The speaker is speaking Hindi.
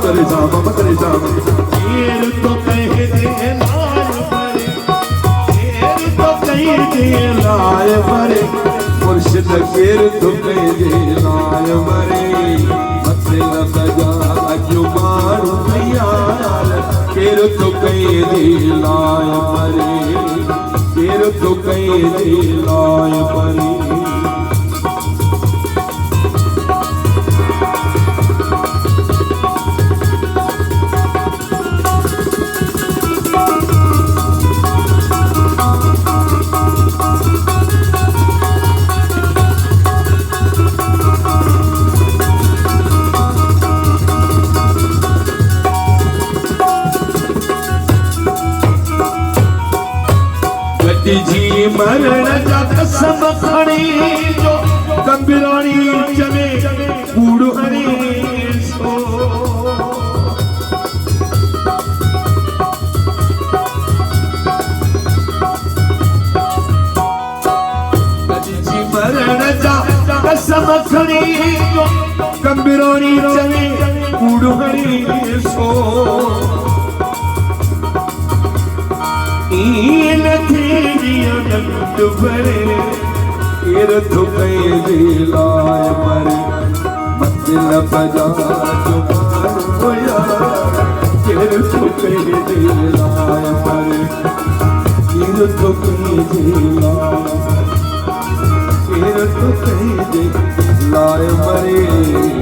करे जाम करे जाम शेर तो कह दे लाय मरे, शेर तो कह दे लाय मरे मुर्शिद केर तो कह दे लाय मरे मतलब बजा क्यों मारू यार केर तो कह दे लाय मरे केर तो कह दे लाय मरे जी मरण जा कसम खणी जो कंबिराणी चवे कूड़ हणी सो जी मरण जा कसम खणी जो कंबिराणी चवे कूड़ हणी सो इन थेरिया नंद भरे केर तो कह दे लाय मरे मतलब बजा जो मारो यार केर तो कह दे लाय मरे केर तो कह दे लाय केर तो कह दे लाय मरे